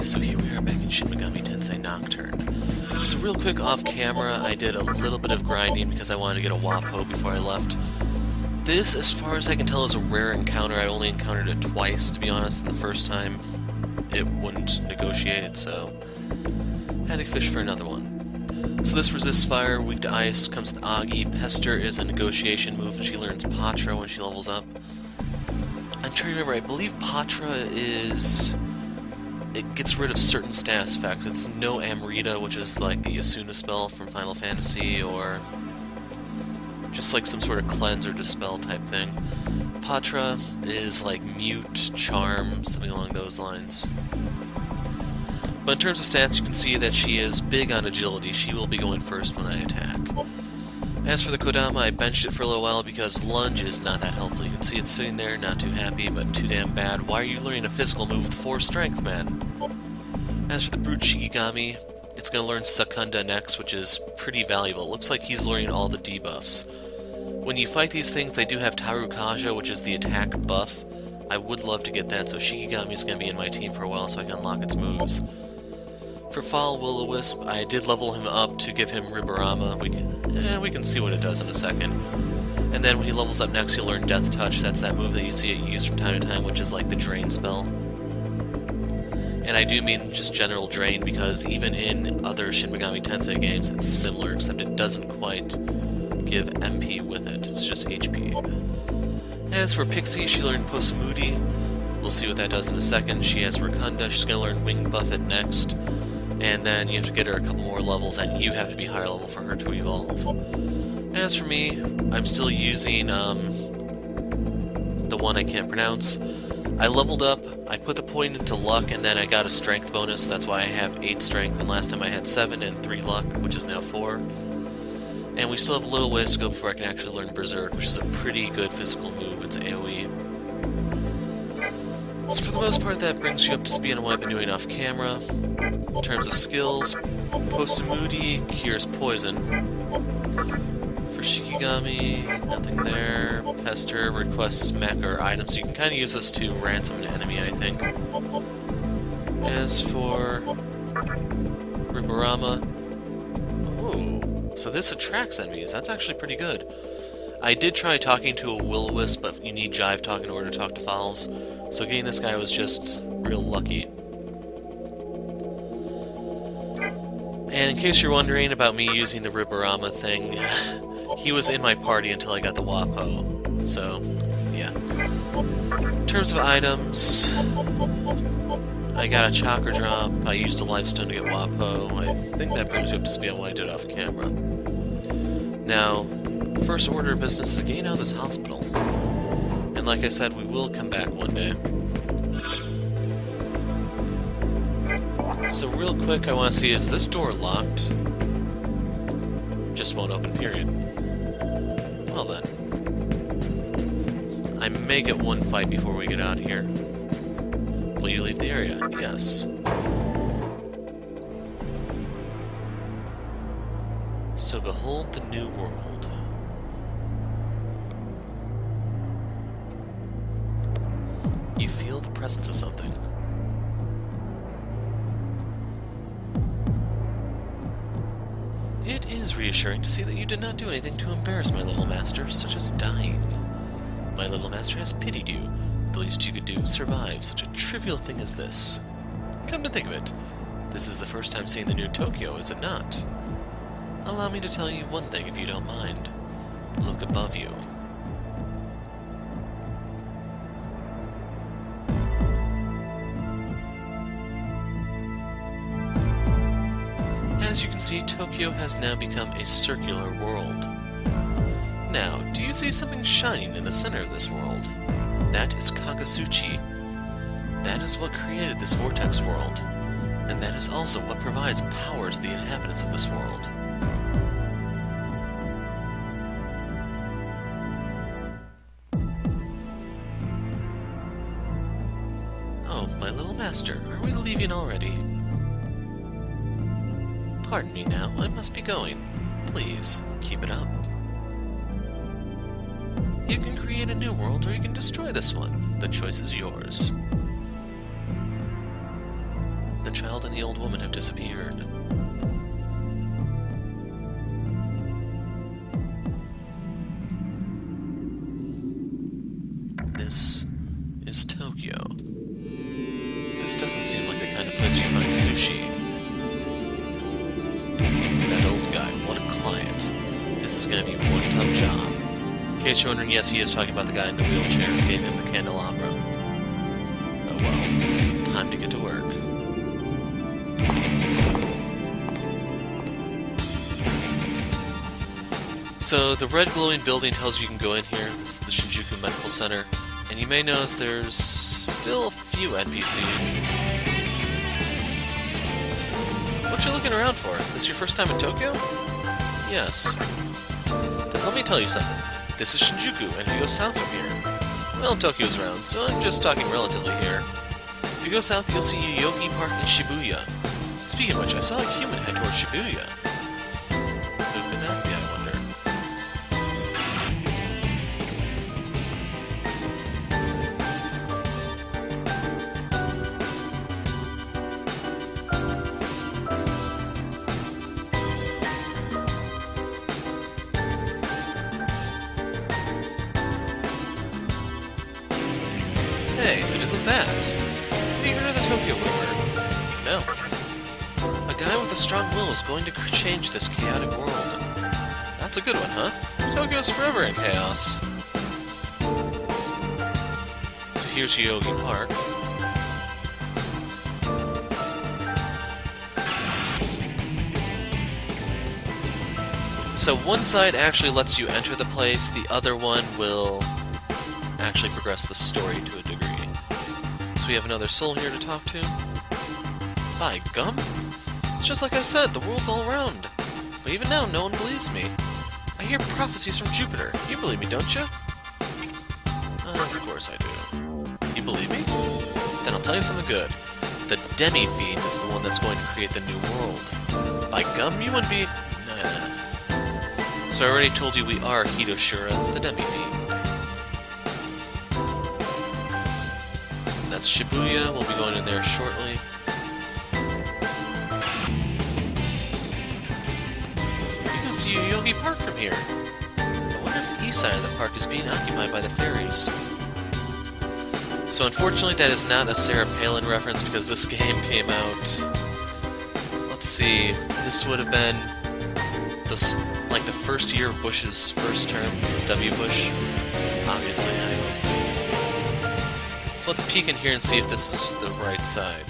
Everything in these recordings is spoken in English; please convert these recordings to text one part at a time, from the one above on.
So here we are back in Shin Megami Tensei Nocturne. So real quick off camera, I did a little bit of grinding because I wanted to get a Wapo before I left. This, as far as I can tell, is a rare encounter. I only encountered it twice, to be honest, and the first time it wouldn't negotiate, so had to fish for another one. So this resists fire, weak to ice, comes with Agi. Pester is a negotiation move, and she learns Patra when she levels up. I'm trying to remember, I believe Patra is... it gets rid of certain status effects. It's no Amrita, which is like the Asuna spell from Final Fantasy, or just like some sort of cleanse or dispel type thing. Patra is like mute, charm, something along those lines. But in terms of stats, you can see that she is big on agility. She will be going first when I attack. As for the Kodama, I benched it for a little while because lunge is not that helpful. You can see it's sitting there, not too happy, but too damn bad. Why are you learning a physical move with 4 strength, man? As for the brute Shikigami, it's going to learn Secunda next, which is pretty valuable. It looks like he's learning all the debuffs. When you fight these things, they do have Tarukaja, which is the attack buff. I would love to get that, so Shikigami is going to be in my team for a while so I can unlock its moves. For Foul Will-O-Wisp, I did level him up to give him Riborama. We can see what it does in a second. And then when he levels up next, he'll learn Death Touch. That's that move that you see it used from time to time, which is like the Drain spell. And I do mean just general Drain, because even in other Shin Megami Tensei games, it's similar, except it doesn't quite give MP with it. It's just HP. As for Pixie, she learned Posamudi. We'll see what that does in a second. She has Rakunda. She's going to learn Wing Buffet next. And then you have to get her a couple more levels, and you have to be higher level for her to evolve. As for me, I'm still using the one I can't pronounce. I leveled up, I put the point into luck, and then I got a strength bonus. That's why I have 8 strength, and last time I had 7 and 3 luck, which is now 4. And we still have a little ways to go before I can actually learn Berserk, which is a pretty good physical move. It's AoE. So for the most part, that brings you up to speed on what I've been doing off camera. In terms of skills, Posamudi cures poison. For Shikigami, nothing there. Pester requests mech or items, so you can kind of use this to ransom an enemy, I think. As for Riborama, oh, so this attracts enemies. That's actually pretty good. I did try talking to a Will-O-Wisp, but you need Jive Talk in order to talk to Fowls, so getting this guy was just real lucky. And in case you're wondering about me using the Riborama thing, he was in my party until I got the Wapo, so yeah. In terms of items, I got a Chakra Drop, I used a Lifestone to get Wapo. I think that brings you up to speed on what I did off camera. Now, first order of business is getting out of this hospital. And like I said, we will come back one day. So real quick, I want to see, is this door locked? Just won't open, period. Well then. I may get one fight before we get out of here. Will you leave the area? Yes. So behold the new world. You feel the presence of something. It is reassuring to see that you did not do anything to embarrass my little master, such as dying. My little master has pitied you. The least you could do is survive such a trivial thing as this. Come to think of it, this is the first time seeing the new Tokyo, is it not? Allow me to tell you one thing if you don't mind. Look above you. As you can see, Tokyo has now become a circular world. Now, do you see something shining in the center of this world? That is Kagasuchi. That is what created this Vortex World, and that is also what provides power to the inhabitants of this world. Oh, my little master, are we leaving already? Pardon me now, I must be going. Please, keep it up. You can create a new world, or you can destroy this one. The choice is yours. The child and the old woman have disappeared. This is Tokyo. This doesn't seem like the kind of place you find sushi. That old guy, what a client. This is gonna be one tough job. In case you're wondering, yes, he is talking about the guy in the wheelchair who gave him the candelabra. Oh well, time to get to work. So, the red glowing building tells you can go in here. This is the Shinjuku Medical Center. And you may notice there's still a few NPCs. What you looking around for? This your first time in Tokyo? Yes. Then let me tell you something. This is Shinjuku, and if you go south from here... Well, Tokyo's round, so I'm just talking relatively here. If you go south, you'll see Yoyogi Park and Shibuya. Speaking of which, I saw a human head towards Shibuya. Who could that be, I wonder? Hey, who isn't that? Have you heard of the Tokyo Rumor? No. A guy with a strong will is going to change this chaotic world. That's a good one, huh? Tokyo's forever in chaos. So here's Yoyogi Park. So one side actually lets you enter the place, the other one will actually progress the story to a degree. So we have another soul here to talk to. By gum? It's just like I said, the world's all around. But even now, no one believes me. I hear prophecies from Jupiter. You believe me, don't you? Of course I do. You believe me? Then I'll tell you something good. The Demi-Fiend is the one that's going to create the new world. By gum, you wouldn't be... Nah. So I already told you we are Hitoshura, the Demi-Fiend. That's Shibuya, we'll be going in there shortly. You can see Yoyogi Park from here. I wonder if the east side of the park is being occupied by the fairies. So unfortunately that is not a Sarah Palin reference because this game came out... Let's see, this would have been like the first year of Bush's first term, W. Bush, obviously, anyway. So let's peek in here and see if this is the right side.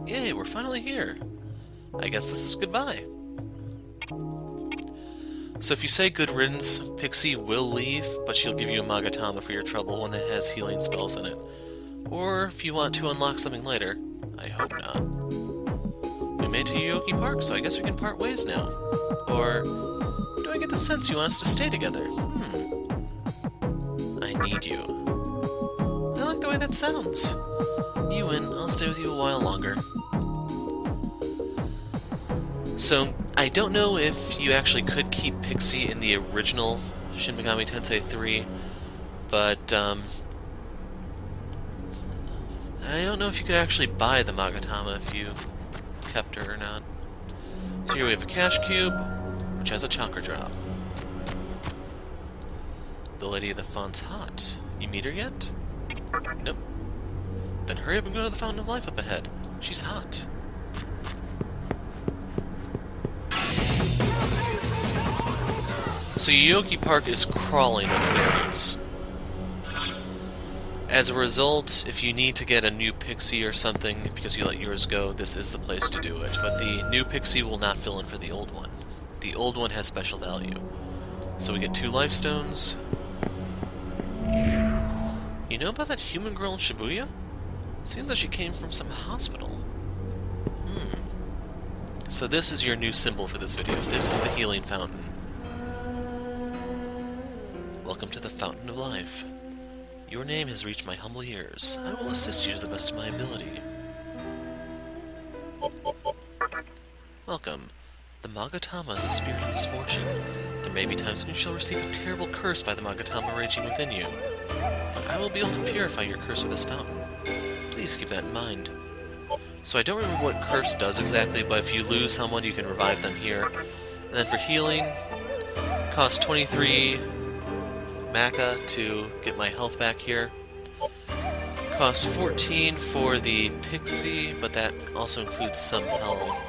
Yay, we're finally here. I guess this is goodbye. So if you say good riddance, Pixie will leave, but she'll give you a Magatama for your trouble, one that has healing spells in it. Or if you want to unlock something later, I hope not. We made it to Yoyogi Park, so I guess we can part ways now. Or do I get the sense you want us to stay together? I need you. I like the way that sounds. You win, I'll stay with you a while longer. So, I don't know if you actually could keep Pixie in the original Shin Megami Tensei 3, but, I don't know if you could actually buy the Magatama if you kept her or not. So here we have a cash cube, which has a chakra drop. The Lady of the Font's hot. You meet her yet? Nope. Then hurry up and go to the Fountain of Life up ahead. She's hot. So Yoyogi Park is crawling with fairies. As a result, if you need to get a new Pixie or something because you let yours go, this is the place to do it. But the new Pixie will not fill in for the old one. The old one has special value. So we get 2 life stones. You know about that human girl in Shibuya? Seems like she came from some hospital. So this is your new symbol for this video. This is the healing fountain. Welcome to the Fountain of Life. Your name has reached my humble ears. I will assist you to the best of my ability. Welcome. The Magatama is a spirit of misfortune. There may be times when you shall receive a terrible curse by the Magatama raging within you. But I will be able to purify your curse with this fountain. Please keep that in mind. So I don't remember what curse does exactly, but if you lose someone, you can revive them here. And then for healing, costs 23 Maca to get my health back here. Costs 14 for the Pixie, but that also includes some health.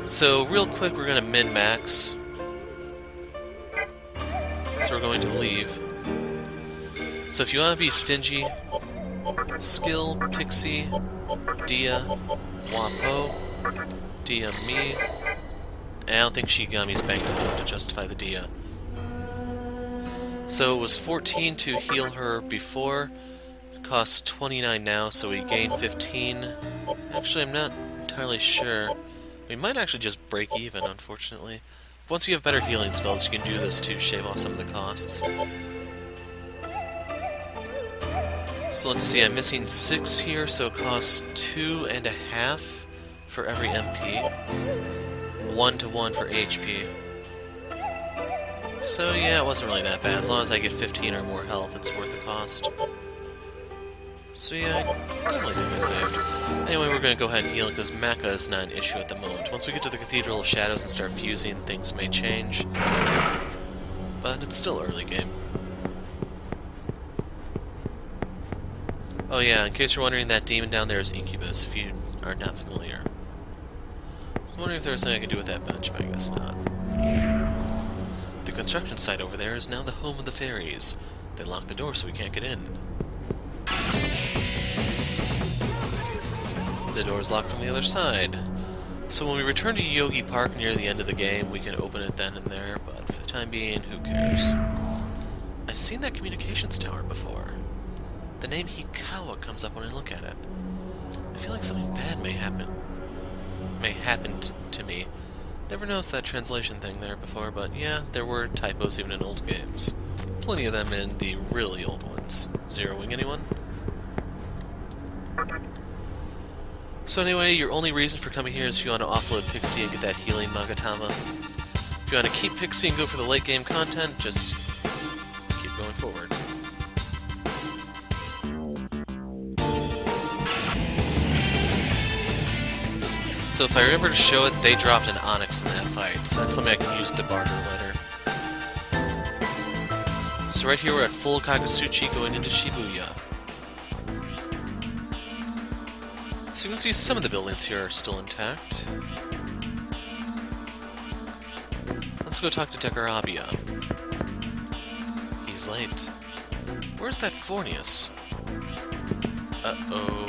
So real quick, we're going to min-max. So we're going to leave. So if you want to be stingy, skill, Pixie, Dia, Wapo, Dia me. And I don't think Shigami's banked enough to justify the Dia. So it was 14 to heal her before. It costs 29 now, so we gain 15. Actually, I'm not entirely sure. We might actually just break even, unfortunately. Once you have better healing spells, you can do this to shave off some of the costs. So let's see, I'm missing 6 here, so it costs 2.5 for every MP. 1-to-1 for HP. So yeah, it wasn't really that bad. As long as I get 15 or more health, it's worth the cost. So yeah, I definitely think I saved. Anyway, we're going to go ahead and heal because Maca is not an issue at the moment. Once we get to the Cathedral of Shadows and start fusing, things may change. But it's still early game. Oh yeah, in case you're wondering, that demon down there is Incubus, if you are not familiar. I was wondering if there was something I could do with that bench, but I guess not. The construction site over there is now the home of the fairies. They locked the door so we can't get in. The door is locked from the other side. So when we return to Yoyogi Park near the end of the game, we can open it then and there, but for the time being, who cares? I've seen that communications tower before. The name Hikawa comes up when I look at it. I feel like something bad may happen to me. Never noticed that translation thing there before, but yeah, there were typos even in old games. Plenty of them in the really old ones. Zeroing anyone? So anyway, your only reason for coming here is if you want to offload Pixie and get that healing Magatama. If you want to keep Pixie and go for the late game content, just keep going forward. So if I remember to show it, they dropped an Onyx in that fight. That's something I can use to barter later. So right here we're at full Kagasuchi going into Shibuya. So you can see some of the buildings here are still intact. Let's go talk to Dekarabia. He's late. Where's that Fornius? Uh-oh.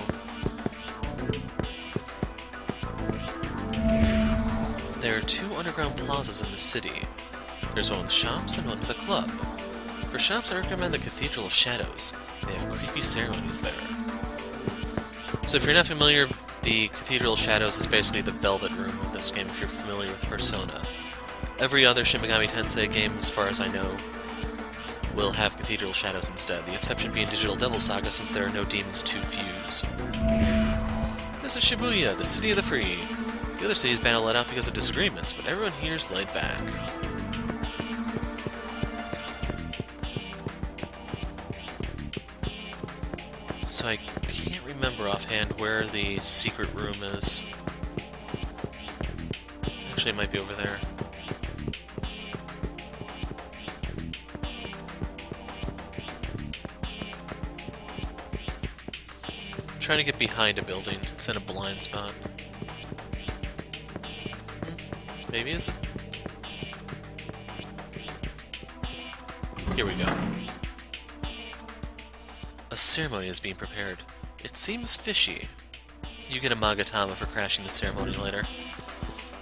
There are 2 underground plazas in the city. There's one with shops and one with a club. For shops, I recommend the Cathedral of Shadows. They have creepy ceremonies there. So if you're not familiar, the Cathedral of Shadows is basically the Velvet Room of this game if you're familiar with Persona. Every other Shin Megami Tensei game, as far as I know, will have Cathedral of Shadows instead, the exception being Digital Devil Saga since there are no demons to fuse. This is Shibuya, the city of the free. The other cities battle let out because of disagreements, but everyone here is laid back. So I can't remember offhand where the secret room is. Actually, it might be over there. I'm trying to get behind a building. It's in a blind spot. Maybe is it? Here we go. A ceremony is being prepared. It seems fishy. You get a Magatama for crashing the ceremony later.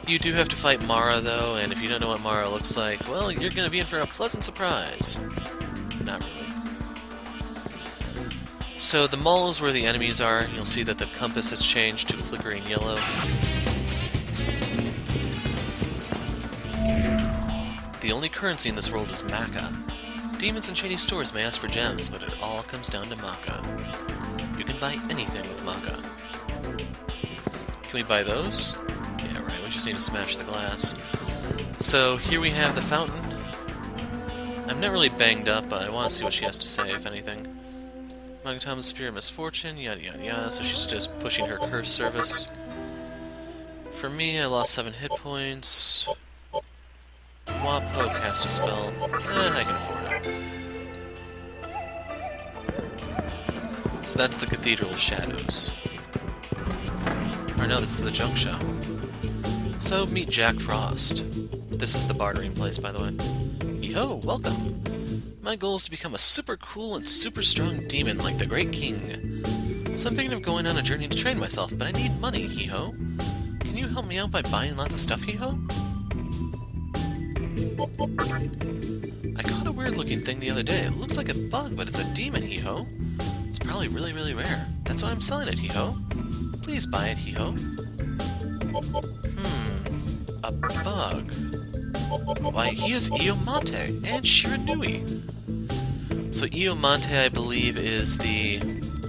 You do have to fight Mara, though, and if you don't know what Mara looks like, well, you're going to be in for a pleasant surprise. Not really. So the mall is where the enemies are. You'll see that the compass has changed to flickering yellow. The only currency in this world is Maca. Demons and shady stores may ask for gems, but it all comes down to Maca. You can buy anything with Maca. Can we buy those? Yeah, right, we just need to smash the glass. So here we have the fountain. I'm not really banged up, but I want to see what she has to say, if anything. Magatama's Spear of Misfortune, yada yada yada, so she's just pushing her curse service. For me, I lost 7 hit points. Wapo cast a spell. I can afford it. So that's the Cathedral of Shadows. Or no, this is the junk shop. So meet Jack Frost. This is the bartering place, by the way. Yo, welcome! My goal is to become a super cool and super strong demon like the Great King. So I'm thinking of going on a journey to train myself, but I need money, hee-ho. Can you help me out by buying lots of stuff, hee-ho? I caught a weird-looking thing the other day. It looks like a bug, but it's a demon, hee-ho. It's probably really, really rare. That's why I'm selling it, hee-ho. Please buy it, hee-ho. A bug. Why, he is Iyomante and Shiranui. So Iyomante, I believe, is the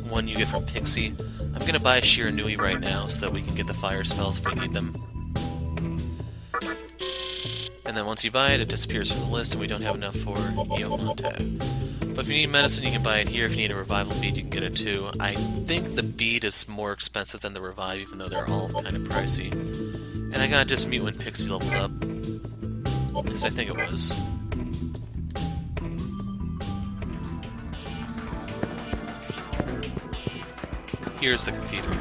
one you get from Pixie. I'm gonna buy Shiranui right now so that we can get the fire spells if we need them. And then once you buy it, it disappears from the list and we don't have enough for Iyomante. But if you need medicine, you can buy it here. If you need a revival bead, you can get it too. I think the bead is more expensive than the revive, even though they're all kind of pricey. And I got Dismute when Pixie leveled up. At least I think it was. Here's the cathedral.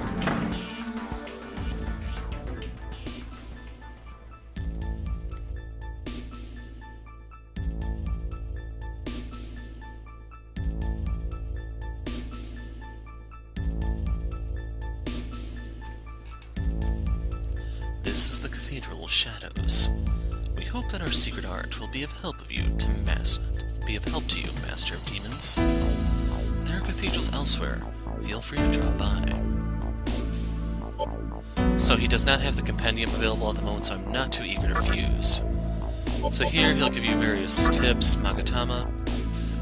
This is the Cathedral of Shadows. We hope that our secret art will be of help to you, Master of Demons. There are cathedrals elsewhere. Feel free to drop by. So he does not have the compendium available at the moment, so I'm not too eager to fuse. So here he'll give you various tips. Magatama.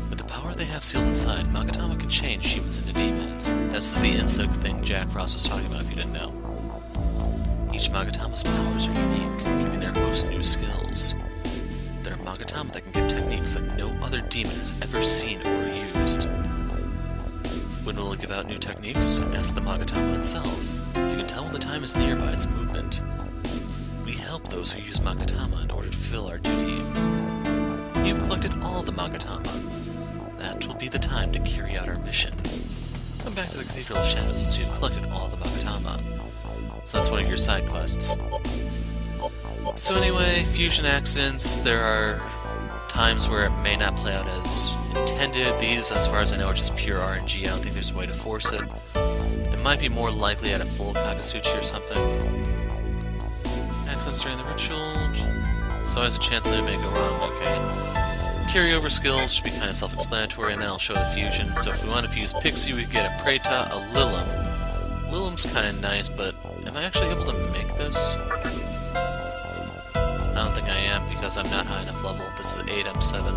With the power they have sealed inside, Magatama can change humans into demons. That's the insect thing Jack Frost was talking about if you didn't know. Each Magatama's powers are unique, giving their host new skills. There are Magatama that can give techniques that no other demon has ever seen or used. When will it give out new techniques? Ask the Magatama itself. You can tell when the time is near by its movement. We help those who use Magatama in order to fulfill our duty. You've collected all the Magatama. That will be the time to carry out our mission. Come back to the Cathedral of Shadows once you've collected all the Magatama. So that's one of your side quests. So anyway, fusion accidents, there are times where it may not play out as intended. These, as far as I know, are just pure RNG. I don't think there's a way to force it. It might be more likely at a full Kagasuchi or something. Accidents during the ritual. So there's a chance that it may go wrong. Okay. Carryover skills should be kind of self-explanatory, and then I'll show the fusion. So if we want to fuse Pixie, we get a Preta, a Lilum. Lilum's kind of nice, but am I actually able to make this? I don't think I am, because I'm not high enough level. This is 8, I'm 7.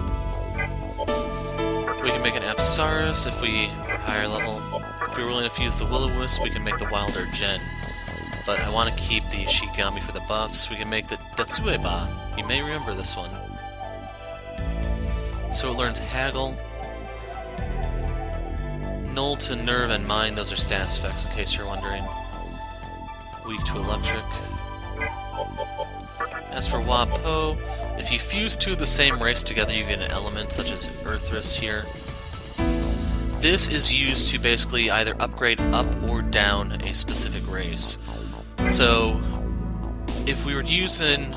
We can make an Apsaris if we were higher level. If we were willing to fuse the Will-O-Wisp, we can make the Wilder Gen. But I want to keep the Shigami for the buffs. We can make the Datsueba. You may remember this one. So it learns Haggle. Null to Nerve and Mind, those are status effects, in case you're wondering. Weak to Electric. As for Wapo, if you fuse two of the same race together, you get an element, such as Earthrus here. This is used to basically either upgrade up or down a specific race. So, if we were to use an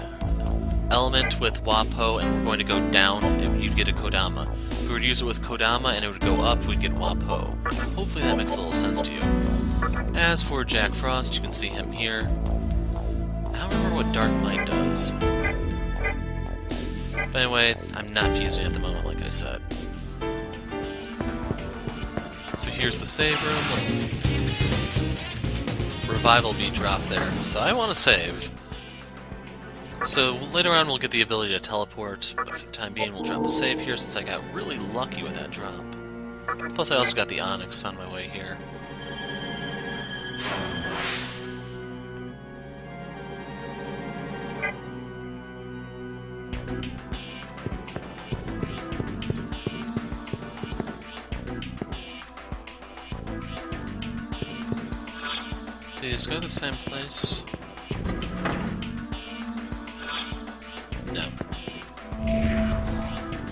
element with Wapo and we're going to go down, you'd get a Kodama. If we were to use it with Kodama and it would go up, we'd get Wapo. Hopefully that makes a little sense to you. As for Jack Frost, you can see him here. I don't remember what Dark Might does. But anyway, I'm not fusing at the moment, like I said. So here's the save room. Revival bead dropped there, so I want to save. So later on we'll get the ability to teleport, but for the time being we'll drop a save here since I got really lucky with that drop. Plus I also got the Onyx on my way here. Please go to the same place. No.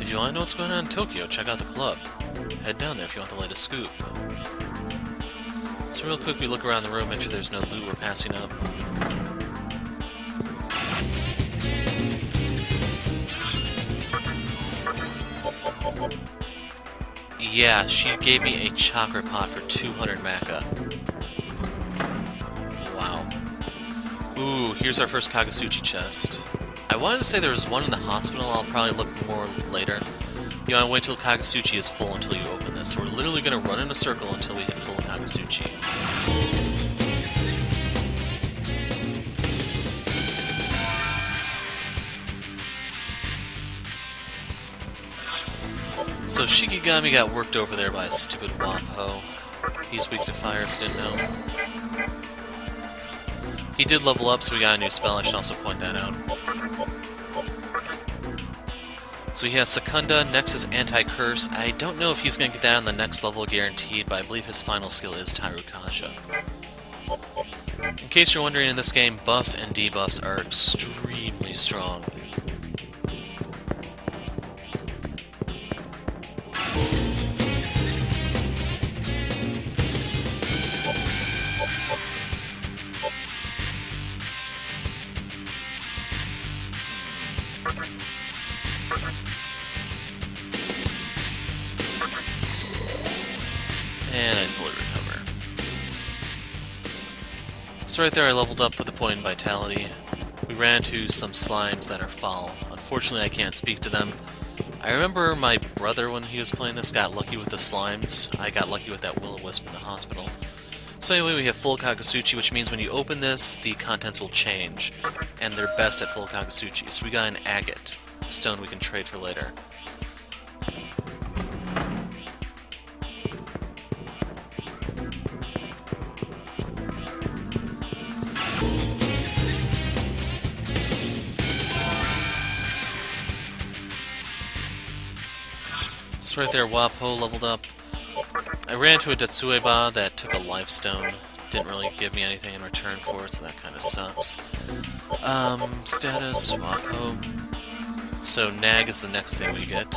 If you want to know what's going on in Tokyo, check out the club. Head down there if you want the latest scoop. So real quick, we look around the room, make sure there's no loot we're passing up. Yeah, she gave me a chakra pot for 200 Maka. Wow. Ooh, here's our first Kagasuchi chest. I wanted to say there was one in the hospital, I'll probably look more later. You want to wait till Kagasuchi is full until you open this. We're literally going to run in a circle until we hit full Kagasuchi. So Shikigami got worked over there by a stupid Wappo. He's weak to fire if you didn't know. He did level up, so we got a new spell, I should also point that out. So he has Secunda, next is Anti-Curse. I don't know if he's going to get that on the next level guaranteed, but I believe his final skill is Tairukasha. In case you're wondering, in this game, buffs and debuffs are extremely strong. And I fully recover. So right there I leveled up with a point in Vitality. We ran into some slimes that are foul. Unfortunately I can't speak to them. I remember my brother, when he was playing this, got lucky with the slimes. I got lucky with that will-o-wisp in the hospital. So anyway, we have full Kagasuchi, which means when you open this, the contents will change. And they're best at full Kagasuchi. So we got an agate, a stone we can trade for later. So right there, Wappo leveled up. I ran into a Detsueba that took a life stone. Didn't really give me anything in return for it, so that kind of sucks. Status, Wappo. So Nag is the next thing we get.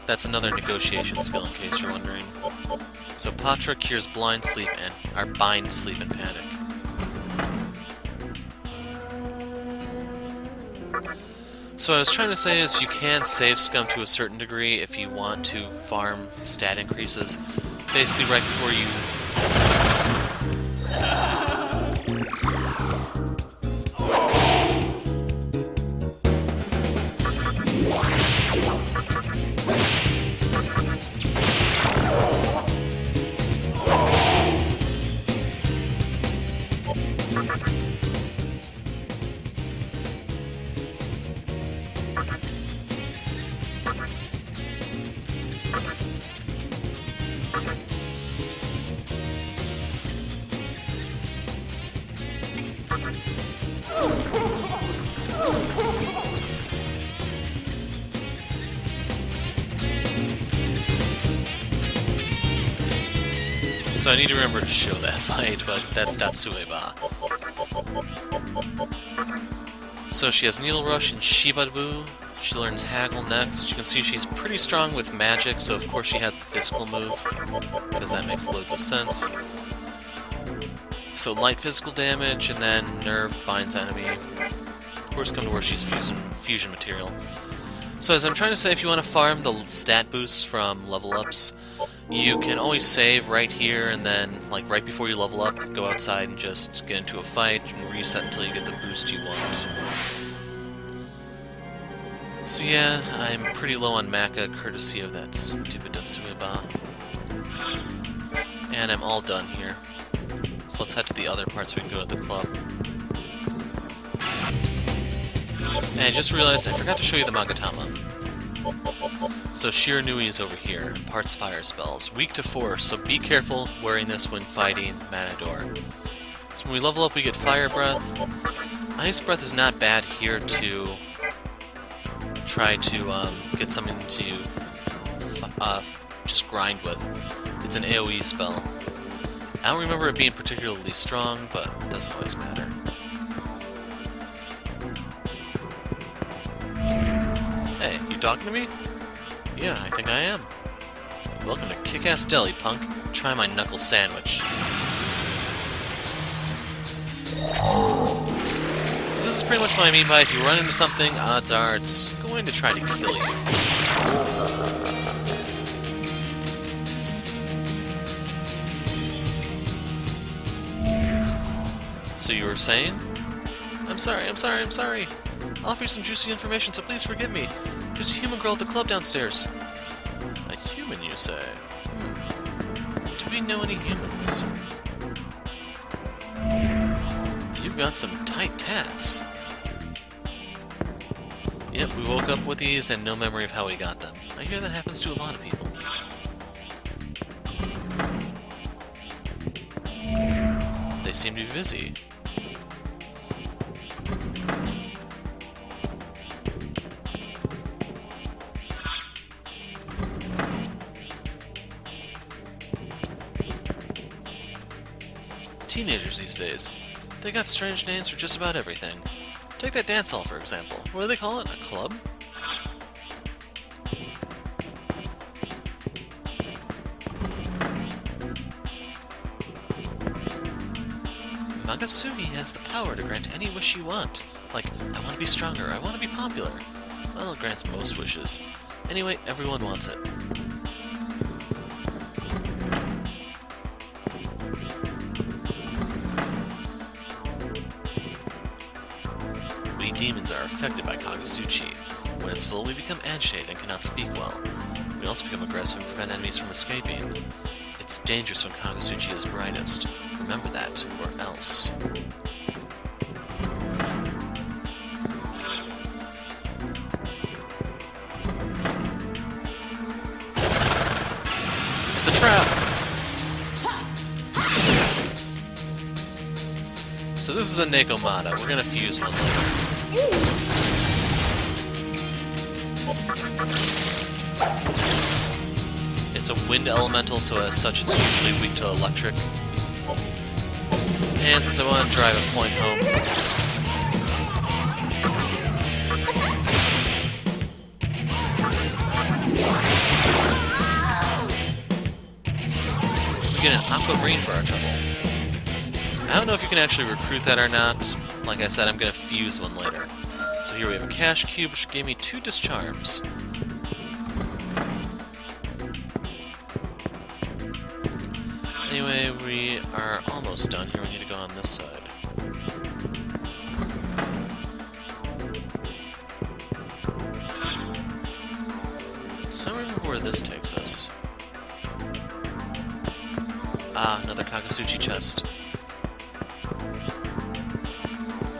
That's another negotiation skill, in case you're wondering. So Patra cures blind sleep and bind sleep and panic. So what I was trying to say is you can save scum to a certain degree if you want to farm stat increases. Basically right before you... So I need to remember to show that fight, but that's Datsueba. So she has Needle Rush and Shibabu. She learns Haggle next. You can see she's pretty strong with magic, so of course she has the physical move, because that makes loads of sense. So light physical damage, and then Nerve binds enemy. Of course come to where she's fusion material. So as I'm trying to say, if you want to farm the stat boosts from level ups, you can always save right here, and then, like, right before you level up, go outside and just get into a fight and reset until you get the boost you want. So yeah, I'm pretty low on Maka, courtesy of that stupid Datsueba. And I'm all done here. So let's head to the other parts so we can go to the club. And I just realized I forgot to show you the Magatama. So Shiranui is over here, imparts fire spells, weak to force, so be careful wearing this when fighting Matador. So when we level up we get Fire Breath. Ice Breath is not bad here to try to get something to just grind with. It's an AoE spell. I don't remember it being particularly strong, but it doesn't always matter. Hey, you talking to me? Yeah, I think I am. Welcome to Kick-Ass Deli, punk. Try my knuckle sandwich. So this is pretty much what I mean by if you run into something, odds are it's going to try to kill you. So you were saying? I'm sorry. I'll offer you some juicy information, so please forgive me. There's a human girl at the club downstairs. A human, you say? Do we know any humans? You've got some tight tats. Yep, we woke up with these and no memory of how we got them. I hear that happens to a lot of people. They seem to be busy. Teenagers these days. They got strange names for just about everything. Take that dance hall, for example. What do they call it? A club? Magasugi has the power to grant any wish you want. Like, I want to be stronger, I want to be popular. Well, it grants most wishes. Anyway, everyone wants it. We demons are affected by Kagasuchi. When it's full, we become agitated and cannot speak well. We also become aggressive and prevent enemies from escaping. It's dangerous when Kagasuchi is brightest. Remember that, or else. It's a trap! So this is a Nekomata. We're gonna fuse one later. It's a wind elemental, so as such it's usually weak to electric. And since I want to drive a point home, we get an aquamarine for our trouble. I don't know if you can actually recruit that or not. Like I said, I'm going to fuse one later. So here we have a cash cube, which gave me 2 discharms. Anyway, we are almost done here. We need to go on this side. So I remember where this takes us. Ah, another Kagasuchi chest.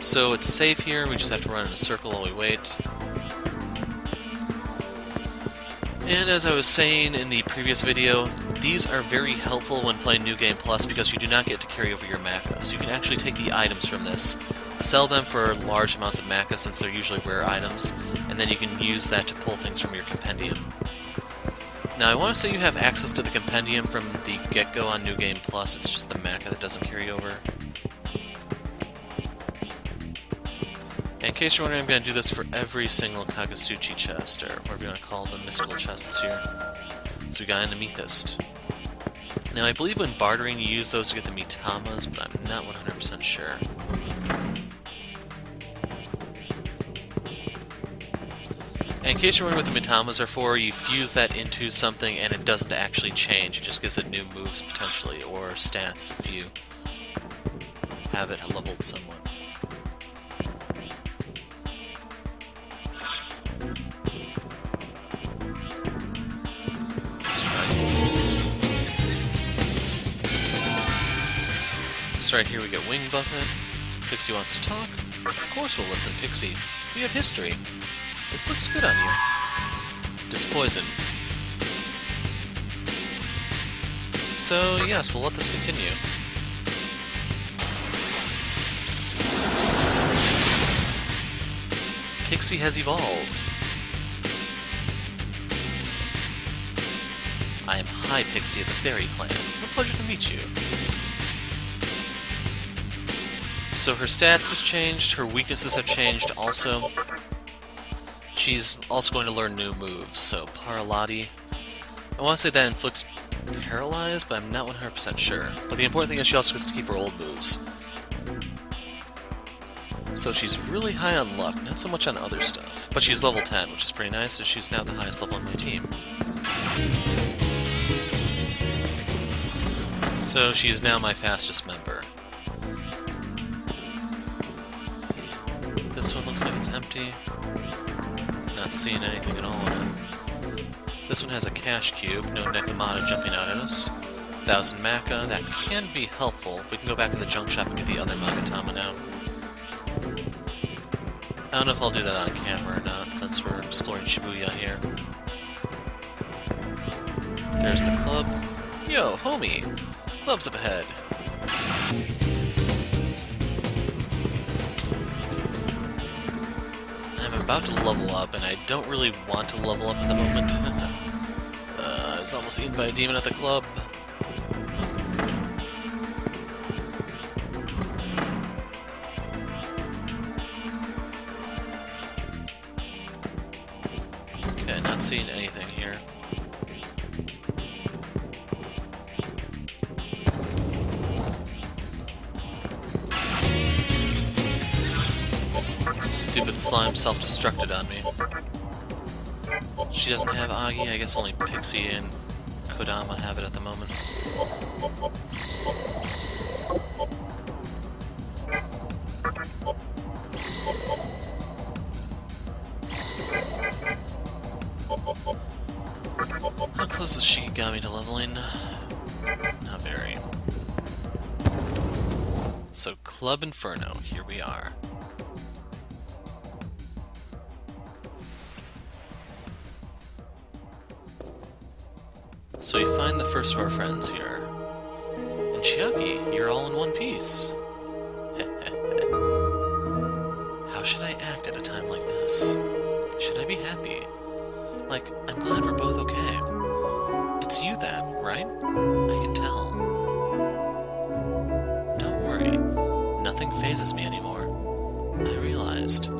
So it's safe here, we just have to run in a circle while we wait. And as I was saying in the previous video, these are very helpful when playing New Game Plus because you do not get to carry over your Mecha. So you can actually take the items from this, sell them for large amounts of Mecha since they're usually rare items, and then you can use that to pull things from your compendium. Now I want to say you have access to the compendium from the get-go on New Game Plus, it's just the Mecha that doesn't carry over. In case you're wondering, I'm going to do this for every single Kagasuchi chest, or whatever you want to call the mystical chests here. So we got an Amethyst. Now I believe when bartering you use those to get the Mitamas, but I'm not 100% sure. And in case you're wondering what the Mitamas are for, you fuse that into something and it doesn't actually change, it just gives it new moves potentially, or stats if you have it leveled somewhat. So right here we get Wing Buffet. Pixie wants to talk. Of course we'll listen, Pixie. We have history. This looks good on you. Dispoison. So yes, we'll let this continue. Pixie has evolved. I am High Pixie of the Fairy Clan. A pleasure to meet you. So her stats have changed, her weaknesses have changed also. She's also going to learn new moves, so Paralati. I want to say that inflicts paralyzed, but I'm not 100% sure. But the important thing is she also gets to keep her old moves. So she's really high on luck, not so much on other stuff. But she's level 10, which is pretty nice, as she's now the highest level on my team. So she's now my fastest member. This one looks like it's empty. Not seeing anything at all in it. This one has a cash cube, no Nekomata jumping out at us. 1,000 Maka, that can be helpful. We can go back to the junk shop and get the other Magatama now. I don't know if I'll do that on camera or not, since we're exploring Shibuya here. There's the club. Yo, homie! Club's up ahead. I'm about to level up, and I don't really want to level up at the moment. I was almost eaten by a demon at the club. Okay, not seeing anything here. Stupid slime self-destructed on me. She doesn't have Agi, I guess only Pixie and Kodama have it at the moment. How close is Shikigami to leveling? Not very. So, Club Inferno, here we are. So we find the first of our friends here. And Chiaki, you're all in one piece. How should I act at a time like this? Should I be happy? Like, I'm glad we're both okay. It's you that, right? I can tell. Don't worry. Nothing phases me anymore. I realized.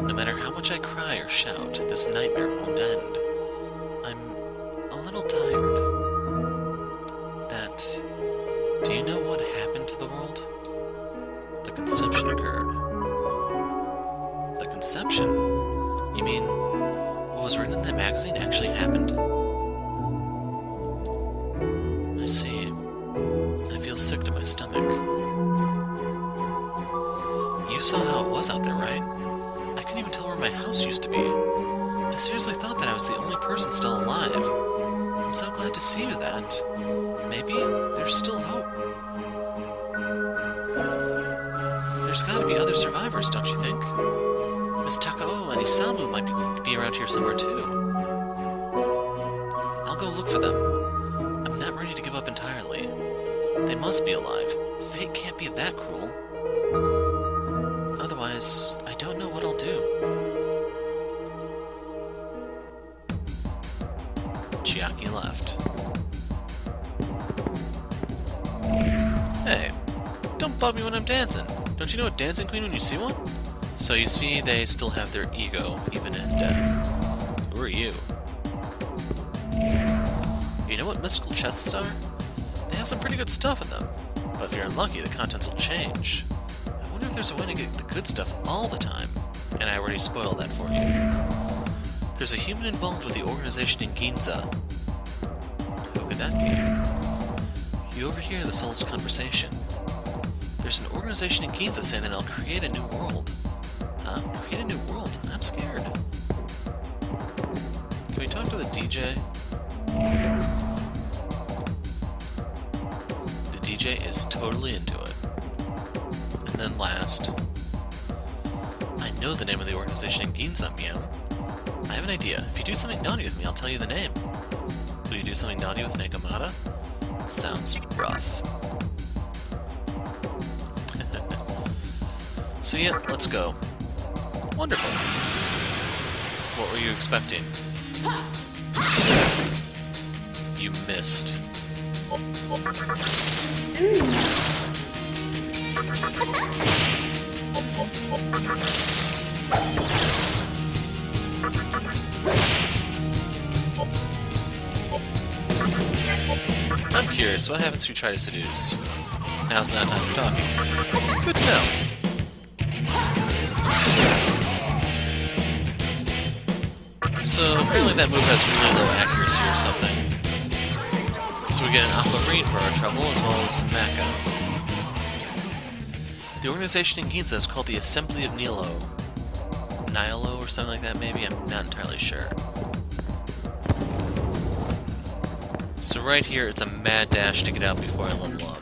No matter how much I cry or shout, this nightmare won't end. I'm a little tired. Do you know what happened to the world? The conception occurred. The conception? You mean, what was written in that magazine actually happened? I see. I feel sick to my stomach. You saw how it was out there, right? I couldn't even tell where my house used to be. I seriously thought that I was the only person still alive. I'm so glad to see you that. Maybe there's still hope. There's gotta be other survivors, don't you think? Miss Takao and Isamu might be around here somewhere too. I'll go look for them. I'm not ready to give up entirely. They must be alive. Fate can't be that cruel. Otherwise, I don't know what I'll do. Chiaki left. Hey, don't bug me when I'm dancing. Don't you know a dancing queen when you see one? So you see, they still have their ego, even in death. Who are you? You know what mystical chests are? They have some pretty good stuff in them. But if you're unlucky, the contents will change. I wonder if there's a way to get the good stuff all the time. And I already spoiled that for you. There's a human involved with the organization in Ginza. Who could that be? You overhear the soul's conversation. There's an organization in Ginza saying that I'll create a new world. Huh? Create a new world? I'm scared. Can we talk to the DJ? The DJ is totally into it. And then last, I know the name of the organization in Ginza, meow. I have an idea. If you do something naughty with me, I'll tell you the name. Will you do something naughty with Nekomata? Sounds rough. So yeah, let's go. Wonderful. What were you expecting? You missed. I'm curious, what happens if you try to seduce? Now's not time for talking. Good to know. So, apparently that move has really low accuracy or something. So we get an aquamarine for our trouble, as well as Maka. The organization in Ginza is called the Assembly of Nilo. Nilo or something like that, maybe? I'm not entirely sure. So right here, it's a mad dash to get out before I level up.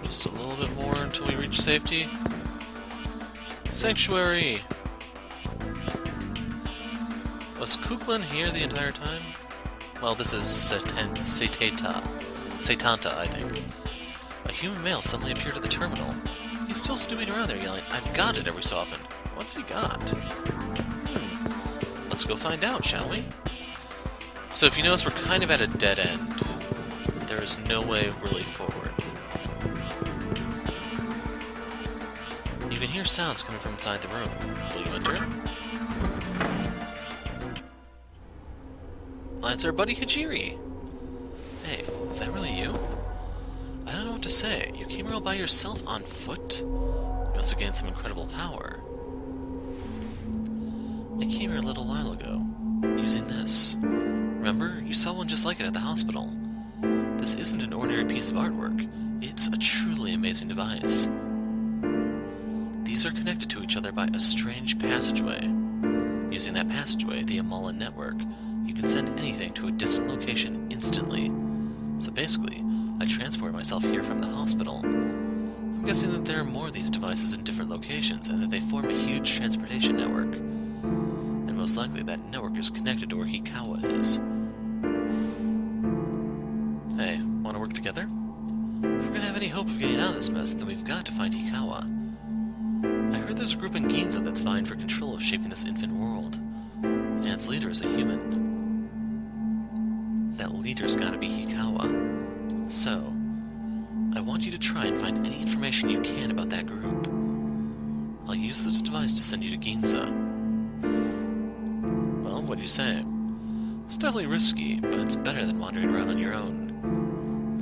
Just a little bit more until we reach safety. Sanctuary! Was Kuklin here the entire time? Well, this is Satanta, I think. A human male suddenly appeared at the terminal. He's still snooping around there yelling, "I've got it," every so often. What's he got? Let's go find out, shall we? So if you notice, we're kind of at a dead end. There is no way really forward. You can hear sounds coming from inside the room. Will you enter? Well, it's our buddy Hijiri. Hey, is that really you? I don't know what to say. You came here all by yourself on foot? You must have gained some incredible power. I came here a little while ago, using this. Remember? You saw one just like it at the hospital. This isn't an ordinary piece of artwork. It's a truly amazing device. These are connected to each other by a strange passageway. Using that passageway, the Amala network, you can send anything to a distant location instantly. So basically, I transported myself here from the hospital. I'm guessing that there are more of these devices in different locations and that they form a huge transportation network. And most likely that network is connected to where Hikawa is. Hey, want to work together? If we're gonna have any hope of getting out of this mess, then we've got to find Hikawa. I heard there's a group in Ginza that's vying for control of shaping this infant world. And its leader is a human. That leader's gotta be Hikawa. So, I want you to try and find any information you can about that group. I'll use this device to send you to Ginza. Well, what do you say? It's definitely risky, but it's better than wandering around on your own.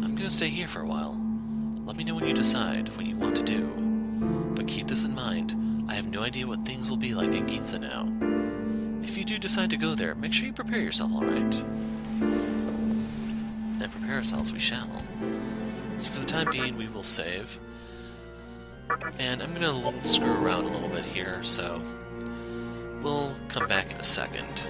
I'm gonna stay here for a while. Let me know when you decide what you want to do. But keep this in mind, I have no idea what things will be like in Ginza now. If you do decide to go there, make sure you prepare yourself alright. And prepare ourselves we shall. So for the time being, we will save. And I'm gonna screw around a little bit here, so we'll come back in a second.